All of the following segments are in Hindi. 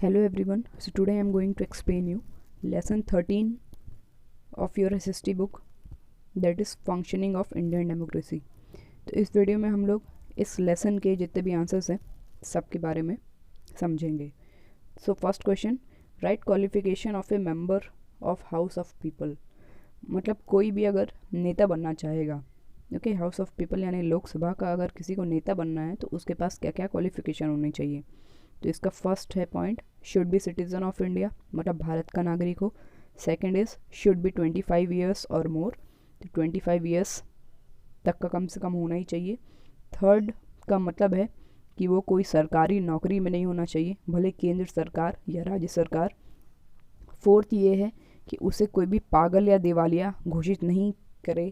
Hello everyone. So today I am going to explain you lesson 13 of your SST book, that is functioning of Indian democracy. तो इस वीडियो में हम लोग इस लेसन के जितने भी आंसर्स हैं सब के बारे में समझेंगे. So first question, right qualification of A member of house of people. मतलब कोई भी अगर नेता बनना चाहेगा, ओके, हाउस ऑफ पीपल यानी लोकसभा का अगर किसी को नेता बनना है तो उसके पास क्या क्या क्वालिफिकेशन होनी चाहिए. तो इसका फर्स्ट है point, should be citizen of India, मतलब भारत का नागरिक हो. Second is should be 25 years और मोर, तो 25 ईयर्स तक का कम से कम होना ही चाहिए. थर्ड का मतलब है कि वो कोई सरकारी नौकरी में नहीं होना चाहिए, भले केंद्र सरकार या राज्य सरकार. फोर्थ ये है कि उसे कोई भी पागल या दिवालिया घोषित नहीं करे.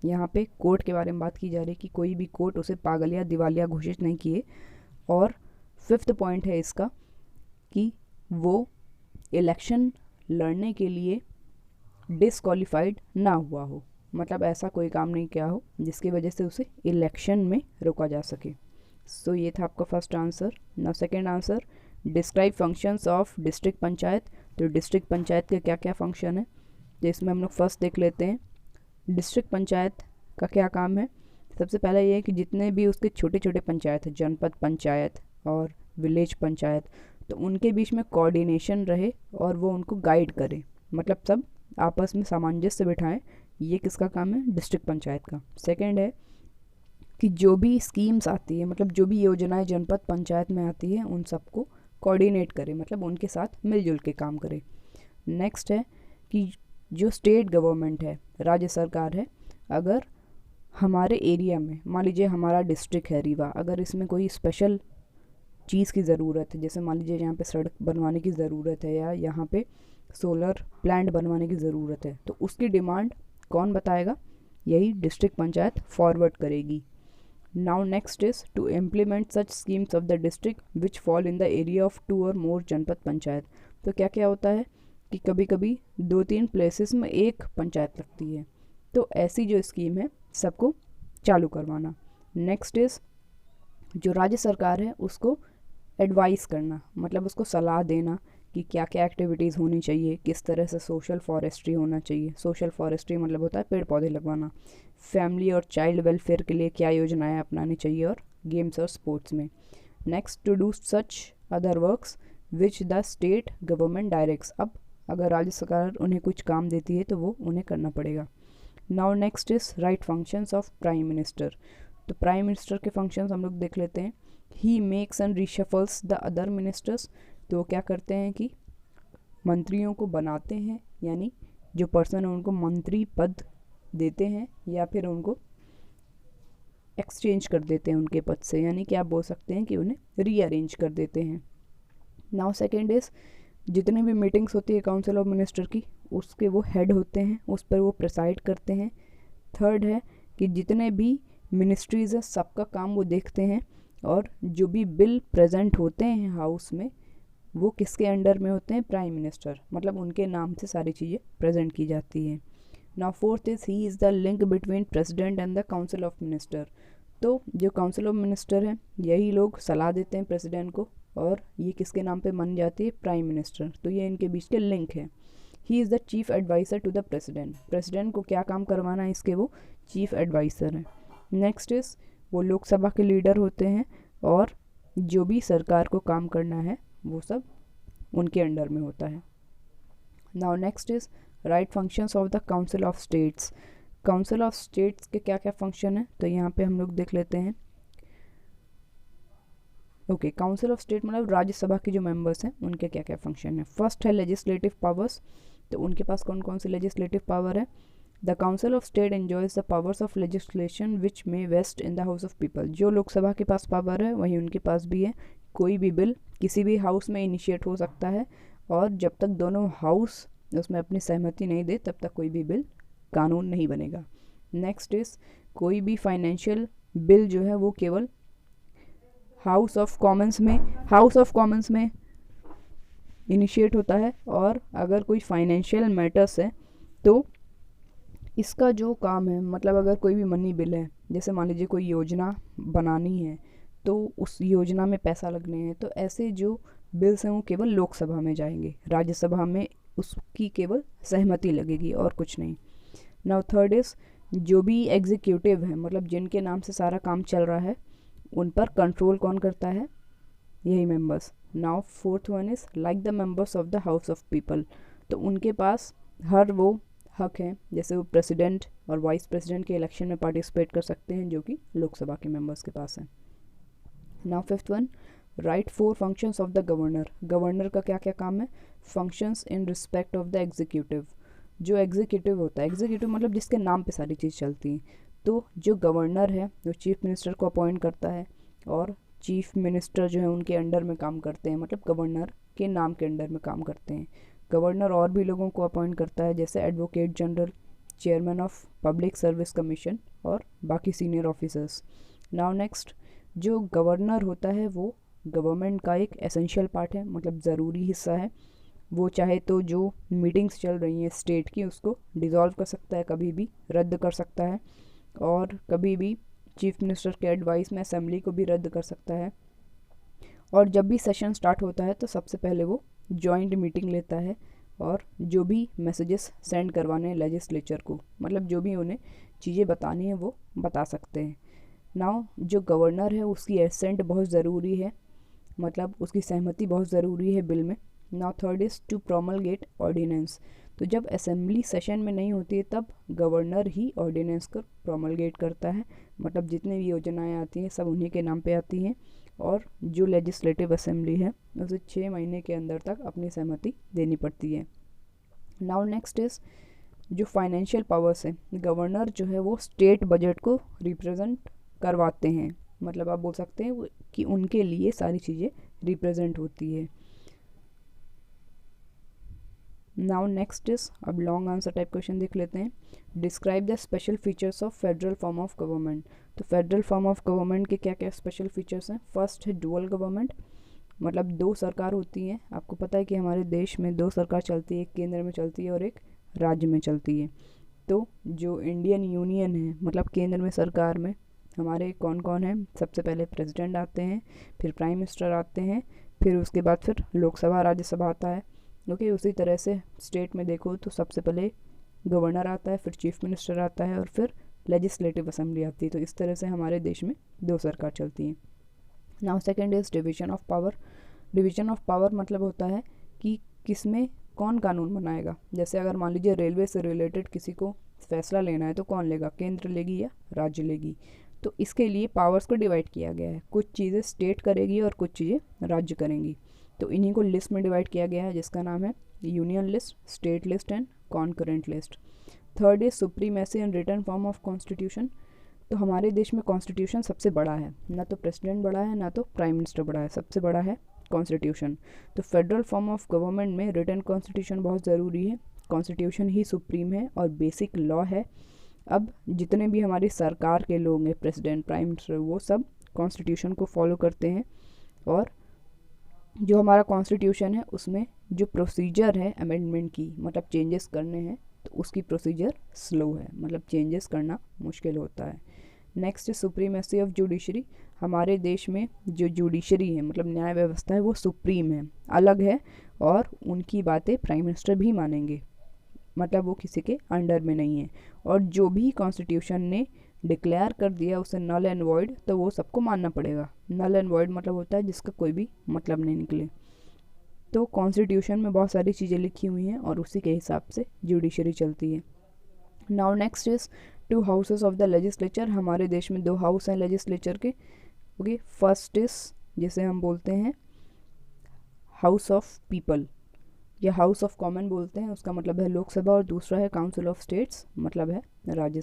यहाँ पे कोर्ट के बारे में बात की जा रही है कि कोई भी कोर्ट उसे पागल या दिवालिया घोषित नहीं किए. और फिफ्थ पॉइंट है इसका कि वो इलेक्शन लड़ने के लिए डिसक्वालीफाइड ना हुआ हो, मतलब ऐसा कोई काम नहीं किया हो जिसकी वजह से उसे इलेक्शन में रोका जा सके. सो ये था आपका first answer. Now second answer, describe functions of district panchayat. तो डिस्ट्रिक्ट पंचायत के क्या क्या फंक्शन है, तो इसमें हम लोग फर्स्ट देख लेते हैं. डिस्ट्रिक्ट पंचायत का क्या काम है. सबसे पहला ये है कि जितने भी उसके छोटे छोटे पंचायत हैं, जनपद पंचायत और विलेज पंचायत, तो उनके बीच में कोऑर्डिनेशन रहे और वो उनको गाइड करे, मतलब सब आपस में सामंजस्य बिठाएं. ये किसका काम है, डिस्ट्रिक्ट पंचायत का. सेकंड है कि जो भी स्कीम्स आती है, मतलब जो भी योजनाएं जनपद पंचायत में आती है उन सबको कोऑर्डिनेट करे, मतलब उनके साथ मिलजुल के काम करे. नेक्स्ट है कि जो स्टेट गवर्नमेंट है, राज्य सरकार है, अगर हमारे एरिया में, मान लीजिए हमारा डिस्ट्रिक्ट है रीवा, अगर इसमें कोई स्पेशल चीज़ की ज़रूरत है, जैसे मान लीजिए यहाँ पे सड़क बनवाने की ज़रूरत है या यहाँ पे सोलर प्लांट बनवाने की ज़रूरत है, तो उसकी डिमांड कौन बताएगा, यही डिस्ट्रिक्ट पंचायत फॉरवर्ड करेगी. Now next is to implement such schemes of the district which fall in the area of 2 और मोर जनपद पंचायत. तो क्या क्या होता है कि कभी कभी 2-3 प्लेसेस में एक पंचायत लगती है, तो ऐसी जो स्कीम है सबको चालू करवाना. नेक्स्ट इज़ जो राज्य सरकार है उसको एडवाइस करना, मतलब उसको सलाह देना कि क्या क्या एक्टिविटीज़ होनी चाहिए, किस तरह से सोशल फॉरेस्ट्री होना चाहिए. सोशल फॉरेस्ट्री मतलब होता है पेड़ पौधे लगवाना. फैमिली और चाइल्ड वेलफेयर के लिए क्या योजनाएं अपनानी चाहिए और गेम्स और स्पोर्ट्स में. Next, to do such other works which the state government directs. अब अगर राज्य सरकार उन्हें कुछ काम देती है तो वो उन्हें करना पड़ेगा. Now next is right functions of prime minister. तो प्राइम मिनिस्टर के फंक्शंस हम लोग देख लेते हैं. He makes and reshuffles the other ministers. तो क्या करते हैं कि मंत्रियों को बनाते हैं, यानी जो पर्सन है उनको मंत्री पद देते हैं या फिर उनको एक्सचेंज कर देते हैं उनके पद से, यानी कि आप बोल सकते हैं कि उन्हें रीअरेंज कर देते हैं. नाउ सेकेंड इज जितने भी मीटिंग्स होती है काउंसिल ऑफ मिनिस्टर की, उसके वो हेड होते हैं, उस पर वो प्रिसाइड करते हैं. थर्ड है कि जितने भी मिनिस्ट्रीज़ है सबका काम वो देखते हैं, और जो भी बिल प्रेजेंट होते हैं हाउस में वो किसके अंडर में होते हैं, प्राइम मिनिस्टर, मतलब उनके नाम से सारी चीज़ें प्रेजेंट की जाती हैं. Now fourth is he is the link between president and the council of minister. तो जो काउंसिल ऑफ मिनिस्टर है यही लोग सलाह देते हैं प्रेसिडेंट को, और ये किसके नाम पे बन जाती है, प्राइम मिनिस्टर. तो ये इनके बीच के लिंक है. He is the chief adviser to the president. President को क्या काम करवाना है इसके, वो चीफ एडवाइज़र है. नेक्स्ट इज़ वो लोकसभा के लीडर होते हैं, और जो भी सरकार को काम करना है वो सब उनके अंडर में होता है. Now next is right functions of the council of states. Council of states के क्या क्या फंक्शन है, तो यहाँ पे हम लोग देख लेते हैं. ओके, काउंसिल ऑफ स्टेट मतलब राज्यसभा के जो मेंबर्स हैं उनके क्या क्या फंक्शन है. फर्स्ट है लेजिस्लेटिव पावर्स. तो उनके पास कौन कौन से लेजिस्लेटिव पावर है. The council of state enjoys the powers of legislation which may vest in the house of people. जो लोकसभा के पास पावर है वही उनके पास भी है. कोई भी बिल किसी भी हाउस में इनिशिएट हो सकता है, और जब तक दोनों हाउस उसमें अपनी सहमति नहीं दे तब तक कोई भी बिल कानून नहीं बनेगा. नेक्स्ट इज कोई भी फाइनेंशियल बिल जो है वो केवल हाउस ऑफ कॉमन्स में इनिशिएट होता है. और अगर कोई फाइनेंशियल मैटर्स है तो इसका जो काम है, मतलब अगर कोई भी मनी बिल है, जैसे मान लीजिए कोई योजना बनानी है, तो उस योजना में पैसा लगने हैं, तो ऐसे जो बिल्स हैं वो केवल लोकसभा में जाएंगे, राज्यसभा में उसकी केवल सहमति लगेगी और कुछ नहीं। नाउ थर्ड इज़ जो भी एग्जीक्यूटिव है, मतलब जिनके नाम से सारा काम चल रहा है, उन पर कंट्रोल कौन करता है? यही members. Now fourth one is like the members of the house of people, तो उनके पास हर वो हक हैं, जैसे वो प्रेसिडेंट और वाइस प्रेसिडेंट के इलेक्शन में पार्टिसिपेट कर सकते हैं, जो कि लोकसभा के मेंबर्स के पास हैं। Now fifth one, right four functions of the governor. Governor का क्या क्या काम है? Functions in respect of the executive. जो एग्जीक्यूटिव होता है, एग्जीक्यूटिव मतलब जिसके नाम पे सारी चीज़ चलती है, तो जो गवर्नर है वो चीफ मिनिस्टर को अपॉइंट करता है, और चीफ मिनिस्टर जो है उनके अंडर में काम करते हैं, मतलब गवर्नर के नाम के अंडर में काम करते हैं। गवर्नर और भी लोगों को अपॉइंट करता है, जैसे advocate general, chairman of public service commission और बाकी सीनियर ऑफिसर्स। नाउ नेक्स्ट, जो गवर्नर होता है वो गवर्नमेंट का एक एसेंशियल पार्ट है, मतलब ज़रूरी हिस्सा है। वो चाहे तो जो मीटिंग्स चल रही हैं स्टेट की, उसको डिज़ोल्व कर सकता है, कभी भी रद्द कर सकता है, और कभी भी चीफ मिनिस्टर के एडवाइस में असेंबली को भी रद्द कर सकता है। और जब भी सेशन स्टार्ट होता है तो सबसे पहले वो जॉइंट मीटिंग लेता है, और जो भी मैसेजेस सेंड करवाने हैं लेजिस्लेचर को, मतलब जो भी उन्हें चीज़ें बतानी है वो बता सकते हैं। नाउ जो गवर्नर है उसकी एसेंट बहुत ज़रूरी है, मतलब उसकी सहमति बहुत ज़रूरी है बिल में। Now third is to promulgate ordinance, तो जब असेंबली सेशन में नहीं होती है तब गवर्नर ही ऑर्डिनेंस को प्रोमलगेट करता है, मतलब जितनी भी योजनाएं आती हैं सब उन्हीं के नाम पे आती हैं, और जो लेजिस्लेटिव असेंबली है उसे 6 महीने के अंदर तक अपनी सहमति देनी पड़ती है। नाउ नेक्स्ट इज़ जो फाइनेंशियल पावर्स है, गवर्नर जो है वो स्टेट बजट को रिप्रेजेंट करवाते हैं, मतलब आप बोल सकते हैं कि उनके लिए सारी चीज़ें रिप्रेजेंट होती है। नाउ नेक्स्ट इज, अब लॉन्ग आंसर टाइप क्वेश्चन देख लेते हैं। Describe the special features of federal form of government. तो फेडरल फॉर्म ऑफ गवर्नमेंट के क्या क्या स्पेशल फीचर्स हैं? फर्स्ट है डुअल गवर्नमेंट, मतलब 2 सरकार होती हैं। आपको पता है कि हमारे देश में 2 सरकार चलती है, एक केंद्र में चलती है और एक राज्य में चलती है। तो जो इंडियन यूनियन है, मतलब केंद्र में सरकार में हमारे कौन कौन हैं? सबसे पहले प्रेसिडेंट आते हैं, फिर प्राइम मिनिस्टर आते हैं, फिर उसके बाद फिर लोकसभा राज्यसभा आता है। ओके, उसी तरह से स्टेट में देखो तो सबसे पहले गवर्नर आता है, फिर चीफ मिनिस्टर आता है, और फिर लेजिस्लेटिव असेंबली आती है। तो इस तरह से हमारे देश में 2 सरकार चलती हैं। Now second is division of power. Division of power मतलब होता है कि किस में कौन कानून बनाएगा। जैसे अगर मान लीजिए रेलवे से रिलेटेड किसी को फैसला लेना है तो कौन लेगा? केंद्र लेगी या राज्य लेगी? तो इसके लिए पावर्स को डिवाइड किया गया है, कुछ चीज़ें स्टेट करेगी और कुछ चीज़ें राज्य करेंगी। तो इन्हीं को लिस्ट में डिवाइड किया गया है, जिसका नाम है union list, state list and concurrent list. Third is supremacy and written form of constitution. तो हमारे देश में कॉन्स्टिट्यूशन सबसे बड़ा है, ना तो प्रेसिडेंट बड़ा है ना तो प्राइम मिनिस्टर बड़ा है, सबसे बड़ा है कॉन्स्टिट्यूशन। तो फेडरल फॉर्म ऑफ गवर्नमेंट में रिटन कॉन्स्टिट्यूशन बहुत ज़रूरी है। कॉन्स्टिट्यूशन ही सुप्रीम है और बेसिक लॉ है। अब जितने भी हमारी सरकार के लोग हैं, प्रेसिडेंट, प्राइम मिनिस्टर, वो सब कॉन्स्टिट्यूशन को फॉलो करते हैं। और जो हमारा कॉन्स्टिट्यूशन है उसमें जो प्रोसीजर है अमेंडमेंट की, मतलब चेंजेस करने हैं, तो उसकी प्रोसीजर स्लो है, मतलब चेंजेस करना मुश्किल होता है। नेक्स्ट है सुप्रीमेसी ऑफ जुडिशरी। हमारे देश में जो जुडिशरी है, मतलब न्याय व्यवस्था है, वो सुप्रीम है, अलग है, और उनकी बातें प्राइम मिनिस्टर भी मानेंगे, मतलब वो किसी के अंडर में नहीं है। और जो भी कॉन्स्टिट्यूशन ने डिक्लेयर कर दिया उसे नल एंड वॉइड, तो वो सबको मानना पड़ेगा। नल एंड वॉइड मतलब होता है जिसका कोई भी मतलब नहीं निकले। तो कॉन्स्टिट्यूशन में बहुत सारी चीज़ें लिखी हुई हैं और उसी के हिसाब से जुडिशरी चलती है। Now next is 2 houses of the legislature. हमारे देश में 2 हाउस हैं लेजिस्लेचर के। ओके, फर्स्ट इज जिसे हम बोलते हैं हाउस ऑफ पीपल या हाउस ऑफ कॉमन बोलते हैं, उसका मतलब है लोकसभा, और दूसरा है काउंसिल ऑफ स्टेट्स, मतलब है राज्य